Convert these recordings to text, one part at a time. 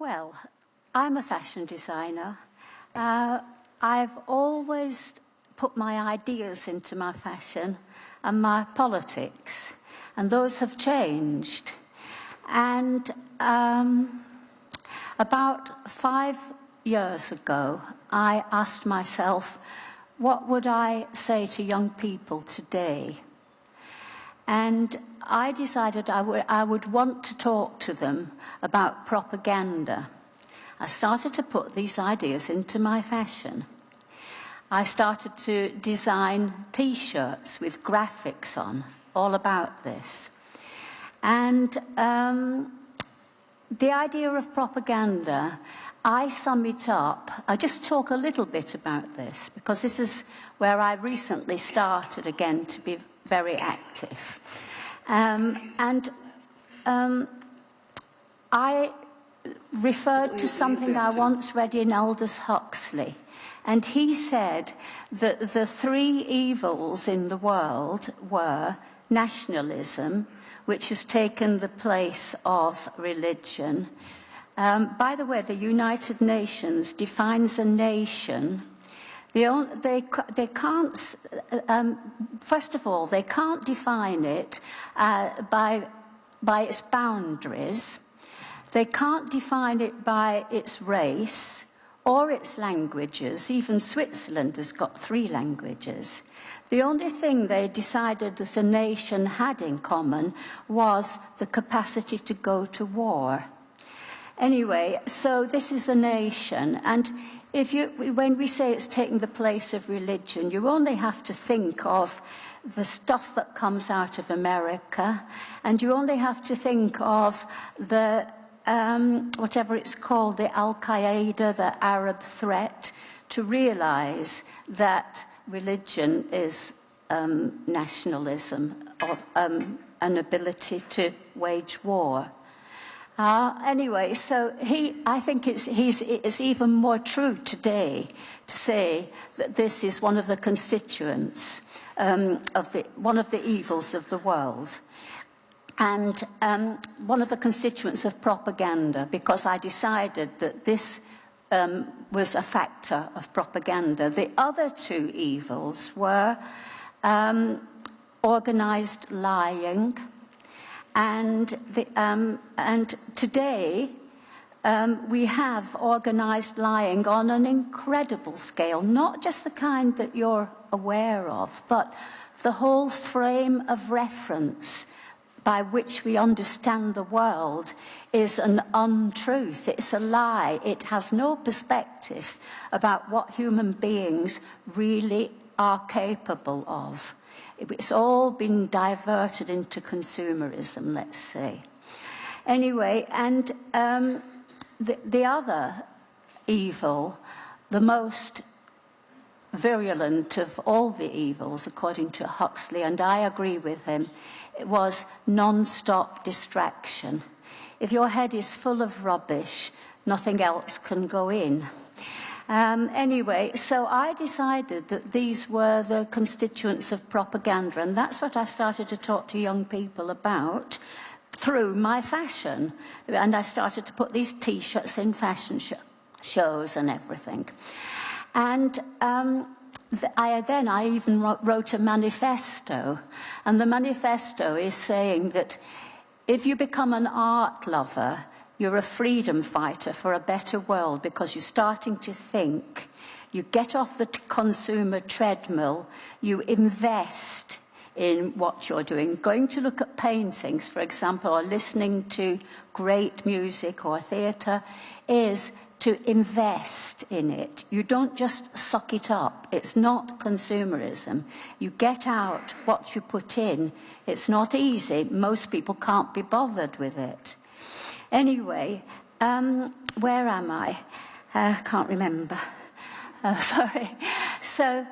Well, I'm a fashion designer. I've always put my ideas into my fashion and my politics, and those have changed. And about 5 years ago, I asked myself, what would I say to young people today? And I decided I would want to talk to them about propaganda. I started to put these ideas into my fashion. I started to design T-shirts with graphics on, all about this. And the idea of propaganda, I sum it up. I'll just talk a little bit about this, because this is where I recently started again to be very active. I referred to something I once read in Aldous Huxley, and he said that the 3 evils in the world were nationalism, which has taken the place of religion. By the way, the United Nations defines a nation. They can't, first of all, they can't define it by its boundaries. They can't define it by its race or its languages. Even Switzerland has got 3 languages. The only thing they decided that a nation had in common was the capacity to go to war. Anyway, so this is a nation, and when we say it's taking the place of religion, you only have to think of the stuff that comes out of America, and you only have to think of the, whatever it's called, the Al-Qaeda, the Arab threat, to realize that religion is nationalism, of an ability to wage war. Anyway, so I think it's even more true today to say that this is one of the constituents one of the evils of the world, and one of the constituents of propaganda, because I decided that this was a factor of propaganda. The other 2 evils were organized lying. And today we have organised lying on an incredible scale, not just the kind that you're aware of, but the whole frame of reference by which we understand the world is an untruth. It's a lie. It has no perspective about what human beings really are capable of. It's all been diverted into consumerism, let's say. Anyway, and the other evil, the most virulent of all the evils, according to Huxley, and I agree with him, it was non-stop distraction. If your head is full of rubbish, nothing else can go in. Anyway, so I decided that these were the constituents of propaganda, and that's what I started to talk to young people about through my fashion. And I started to put these T-shirts in fashion shows and everything. And I even wrote a manifesto, and the manifesto is saying that if you become an art lover, you're a freedom fighter for a better world, because you're starting to think. You get off the consumer treadmill, you invest in what you're doing. Going to look at paintings, for example, or listening to great music or theatre is to invest in it. You don't just suck it up. It's not consumerism. You get out what you put in. It's not easy. Most people can't be bothered with it. Anyway, where am I? Can't remember. Sorry. So,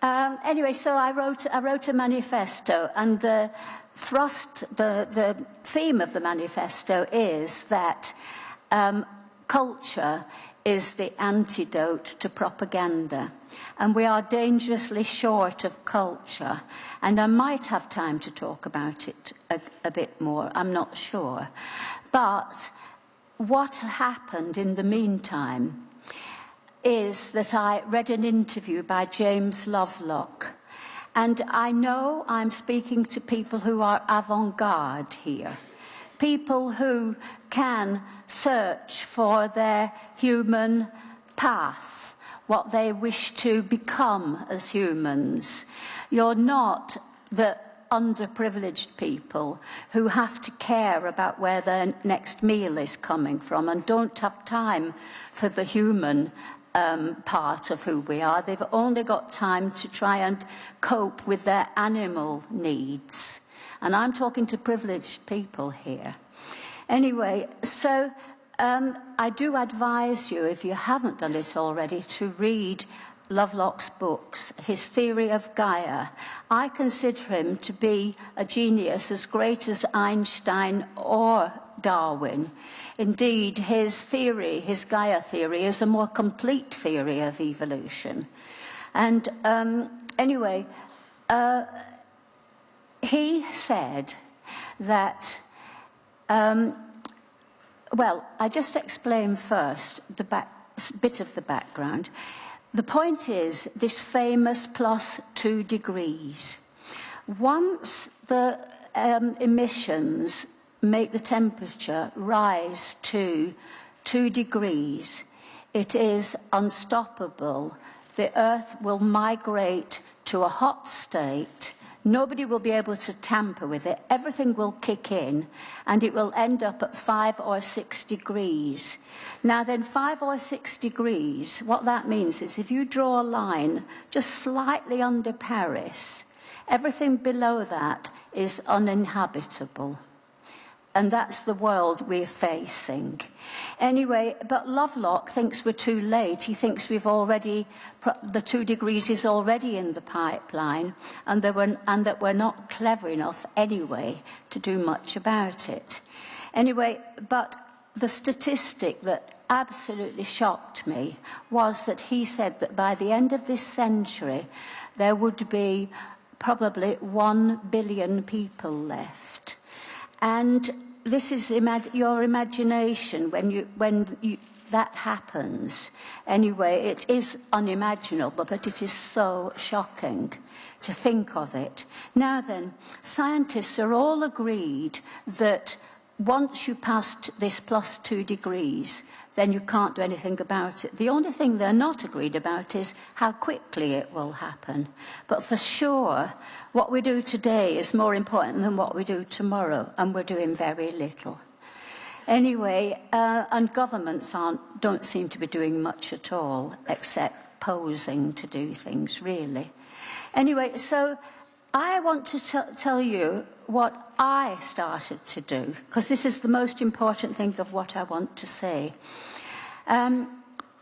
anyway, so I wrote a manifesto, and the theme of the manifesto is that culture is the antidote to propaganda, and we are dangerously short of culture. And I might have time to talk about it a bit more. I'm not sure. But what happened in the meantime is that I read an interview by James Lovelock. And I know I'm speaking to people who are avant-garde here. People who can search for their human path, what they wish to become as humans. You're not the underprivileged people who have to care about where their next meal is coming from and don't have time for the human part of who we are. They've only got time to try and cope with their animal needs. And I'm talking to privileged people here. Anyway, so I do advise you, if you haven't done it already, to read Lovelock's books, his theory of Gaia. I consider him to be a genius as great as Einstein or Darwin. Indeed, his theory, his Gaia theory, is a more complete theory of evolution. And anyway, he said that, well, I just explain first the bit of the background. The point is this famous +2 degrees. Once the emissions make the temperature rise to 2 degrees, it is unstoppable. The Earth will migrate to a hot state. Nobody will be able to tamper with it. Everything will kick in, and it will end up at 5 or 6 degrees. Now then, 5 or 6 degrees, what that means is if you draw a line just slightly under Paris, everything below that is uninhabitable. And that's the world we're facing. Anyway, but Lovelock thinks we're too late. He thinks we've already, the 2 degrees is already in the pipeline, and that we're not clever enough anyway to do much about it. Anyway, but the statistic that absolutely shocked me was that he said that by the end of this century, there would be probably 1 billion people left. And this is your imagination when that happens. Anyway, it is unimaginable, but it is so shocking to think of it. Now then, scientists are all agreed that once you passed this +2 degrees, then you can't do anything about it. The only thing they're not agreed about is how quickly it will happen. But for sure, what we do today is more important than what we do tomorrow, and we're doing very little. Anyway, and governments don't seem to be doing much at all, except posing to do things, really. Anyway, so I want to tell you what I started to do, because this is the most important thing of what I want to say.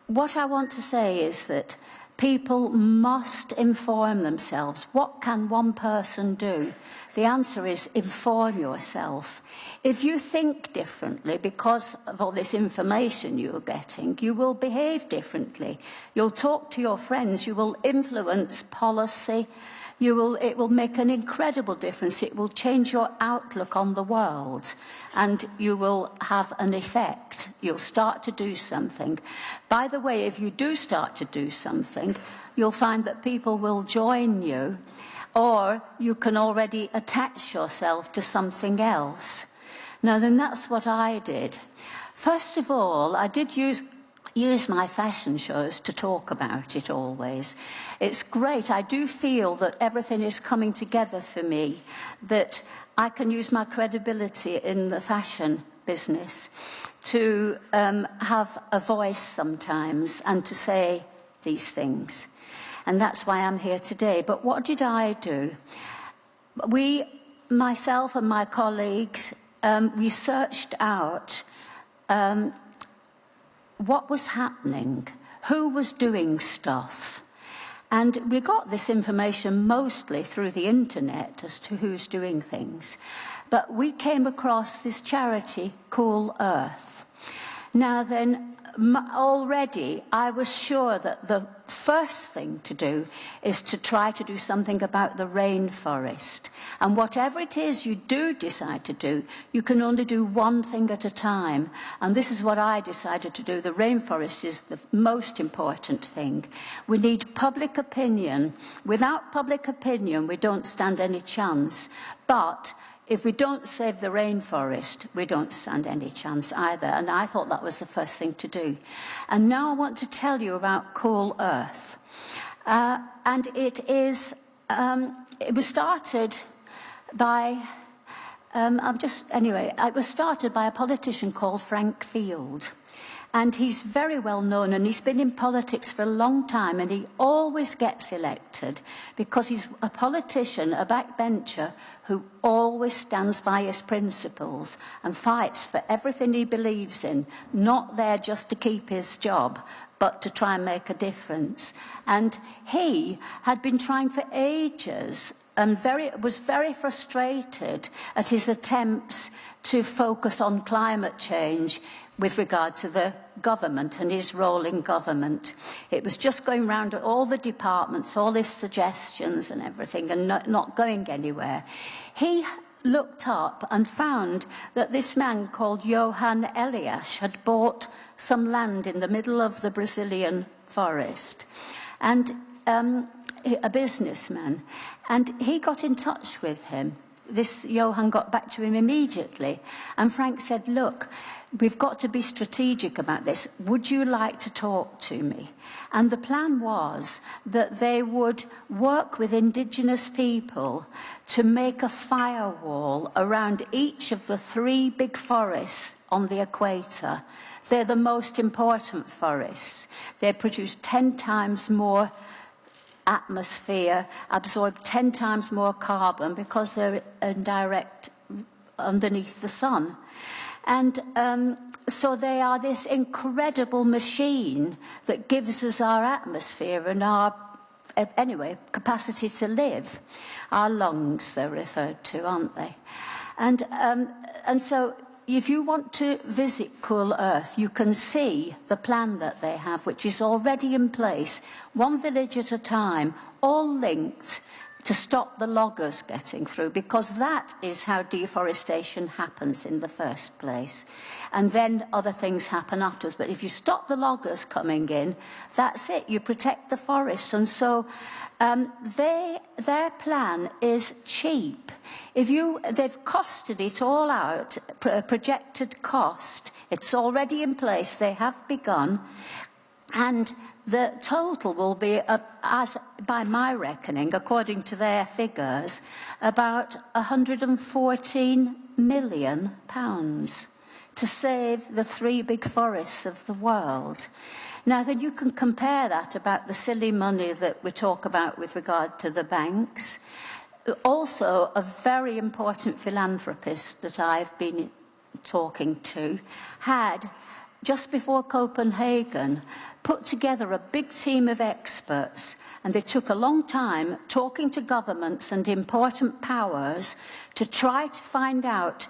What I want to say is that people must inform themselves. What can one person do? The answer is inform yourself. If you think differently because of all this information you're getting, you will behave differently. You'll talk to your friends. You will influence policy. It will make an incredible difference. It will change your outlook on the world, and you will have an effect. You'll start to do something. By the way, if you do start to do something, you'll find that people will join you, or you can already attach yourself to something else. Now then, that's what I did. First of all, I did use my fashion shows to talk about it always. It's great. I do feel that everything is coming together for me, that I can use my credibility in the fashion business to have a voice sometimes and to say these things. And that's why I'm here today. But what did I do? Myself and my colleagues, we searched out what was happening, who was doing stuff. And we got this information mostly through the internet as to who's doing things. But we came across this charity, Cool Earth. Now then, already I was sure that the first thing to do is to try to do something about the rainforest. And whatever it is you do decide to do, you can only do one thing at a time. And this is what I decided to do. The rainforest is the most important thing. We need public opinion. Without public opinion, we don't stand any chance. But if we don't save the rainforest, we don't stand any chance either. And I thought that was the first thing to do. And now I want to tell you about Cool Earth. And it was started by, it was started by a politician called Frank Field. And he's very well known, and he's been in politics for a long time, and he always gets elected because he's a politician, a backbencher, who always stands by his principles and fights for everything he believes in, not there just to keep his job, but to try and make a difference. And he had been trying for ages and was very frustrated at his attempts to focus on climate change with regard to the government and his role in government. It was just going round at all the departments, all his suggestions and everything, and not going anywhere. He looked up and found that this man called Johan Elias had bought some land in the middle of the Brazilian forest, and a businessman, and he got in touch with him. This Johan got back to him immediately, and Frank said, look, we've got to be strategic about this. Would you like to talk to me? And the plan was that they would work with indigenous people to make a firewall around each of the 3 big forests on the equator. They're the most important forests. They produce 10 times more atmosphere, absorb 10 times more carbon because they're indirect underneath the sun. And so they are this incredible machine that gives us our atmosphere and our, capacity to live. Our lungs, they're referred to, aren't they? And so if you want to visit Cool Earth, you can see the plan that they have, which is already in place, one village at a time, all linked to stop the loggers getting through, because that is how deforestation happens in the first place. And then other things happen afterwards. But if you stop the loggers coming in, that's it. You protect the forest. And so their plan is cheap. They've costed it all out, projected cost. It's already in place. They have begun. And the total will be, as by my reckoning, according to their figures, about £114 million to save the 3 big forests of the world. Now, then you can compare that about the silly money that we talk about with regard to the banks. Also, a very important philanthropist that I've been talking to had, just before Copenhagen, put together a big team of experts, and they took a long time talking to governments and important powers to try to find out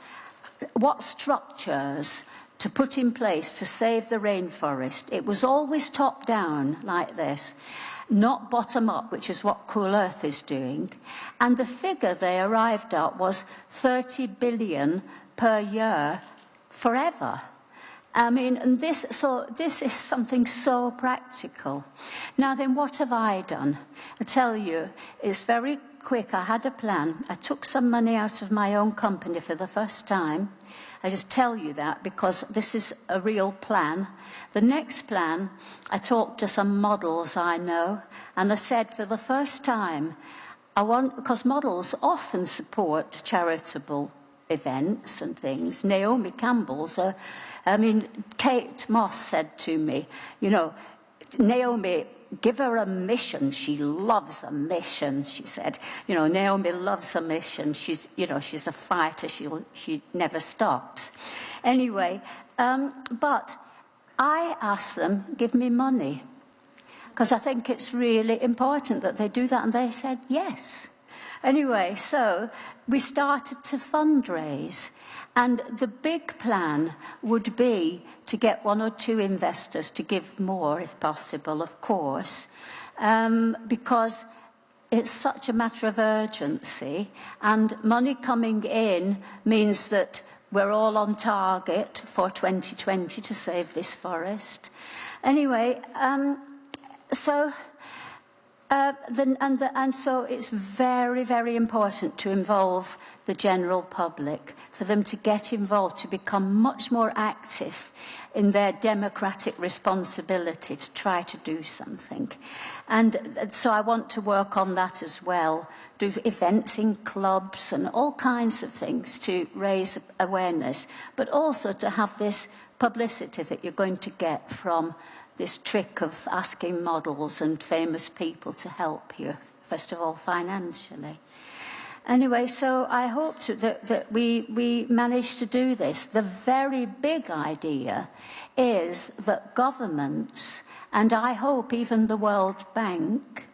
what structures to put in place to save the rainforest. It was always top down like this, not bottom up, which is what Cool Earth is doing. And the figure they arrived at was 30 billion per year forever. I mean, and this is something so practical. Now then, what have I done? I tell you, it's very quick. I had a plan. I took some money out of my own company for the first time. I just tell you that because this is a real plan. The next plan, I talked to some models I know, and I said for the first time, because models often support charitable events and things. Naomi Campbell's Kate Moss said to me, Naomi, give her a mission. She loves a mission, she said. Naomi loves a mission. She's a fighter. She never stops. Anyway, but I asked them, give me money, because I think it's really important that they do that. And they said yes. Anyway, so we started to fundraise. And the big plan would be to get 1 or 2 investors to give more, if possible, of course, because it's such a matter of urgency, and money coming in means that we're all on target for 2020 to save this forest. Anyway, so it's very, very important to involve the general public, for them to get involved, to become much more active in their democratic responsibility to try to do something. And so I want to work on that as well, do events in clubs and all kinds of things to raise awareness, but also to have this publicity that you're going to get from this trick of asking models and famous people to help you, first of all financially. Anyway, so I hope that we manage to do this. The very big idea is that governments, and I hope even the World Bank,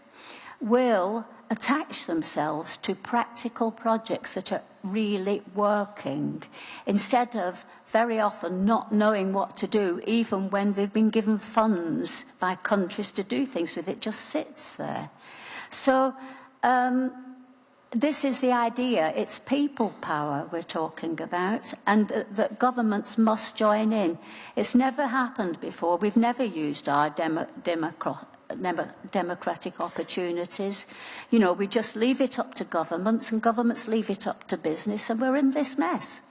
will attach themselves to practical projects that are really working, instead of very often not knowing what to do, even when they've been given funds by countries to do things with. It just sits there. So this is the idea. It's people power we're talking about, and that governments must join in. It's never happened before. We've never used our democratic opportunities. You know, we just leave it up to governments, and governments leave it up to business, and we're in this mess.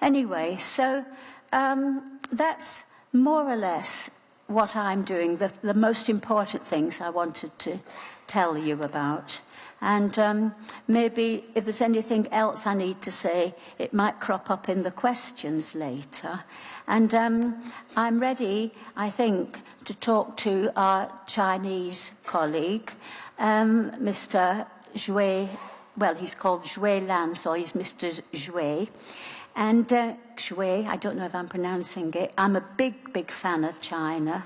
Anyway, so that's more or less what I'm doing, the most important things I wanted to tell you about. And maybe if there's anything else I need to say, it might crop up in the questions later. And I'm ready, I think, to talk to our Chinese colleague, Mr. Zhui. Well, he's called Zhui Lan, so he's Mr. Zhui. And Zhui, I don't know if I'm pronouncing it, I'm a big, big fan of China.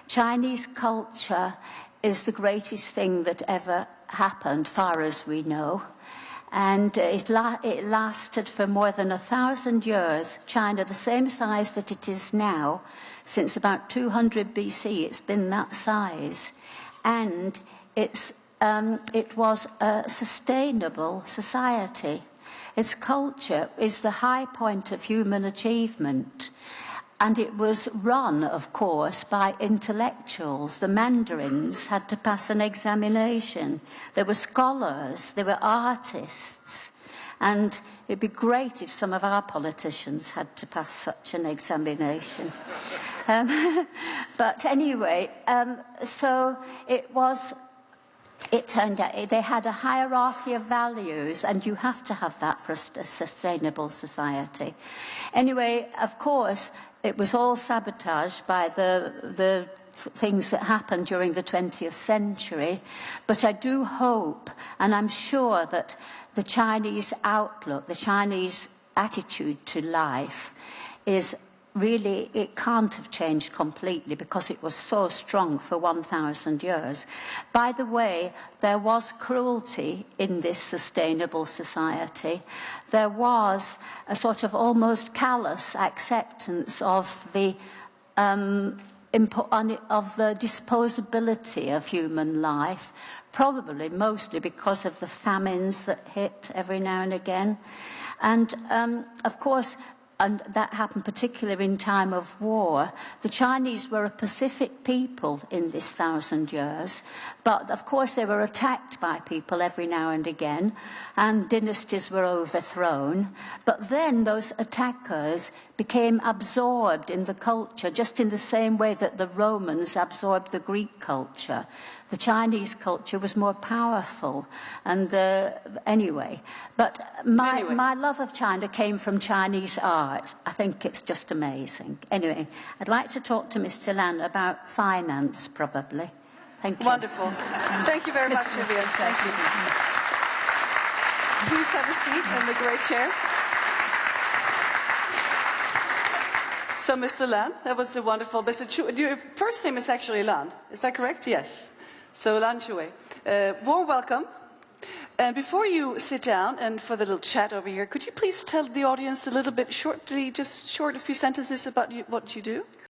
Chinese culture is the greatest thing that ever happened, far as we know. And it lasted for more than 1,000 years. China, the same size that it is now, since about 200 BC, it's been that size. And it was a sustainable society. Its culture is the high point of human achievement. And it was run, of course, by intellectuals. The mandarins had to pass an examination. There were scholars, there were artists. And it'd be great if some of our politicians had to pass such an examination. But anyway, so it turned out they had a hierarchy of values, and you have to have that for a sustainable society. Anyway, of course, it was all sabotaged by the things that happened during the 20th century. But I do hope, and I'm sure, that the Chinese outlook, the Chinese attitude to life is really, it can't have changed completely because it was so strong for 1,000 years. By the way, there was cruelty in this sustainable society. There was a sort of almost callous acceptance of the disposability of human life, probably mostly because of the famines that hit every now and again. And of course, and that happened particularly in time of war. The Chinese were a pacific people in this 1,000 years, but of course they were attacked by people every now and again, and dynasties were overthrown. But then those attackers became absorbed in the culture, just in the same way that the Romans absorbed the Greek culture. The Chinese culture was more powerful, and anyway. But my love of China came from Chinese art. I think it's just amazing. Anyway, I'd like to talk to Mr. Lan about finance, probably. Thank you. Wonderful. Thank you very much, Vivienne. Thank you. Please have a seat in the great chair. So, Mr. Lan, that was a wonderful. Your first name is actually Lan. Is that correct? Yes. So, Lan Shui, warm welcome. And before you sit down and for the little chat over here, could you please tell the audience a little bit shortly, just a few sentences about what you do?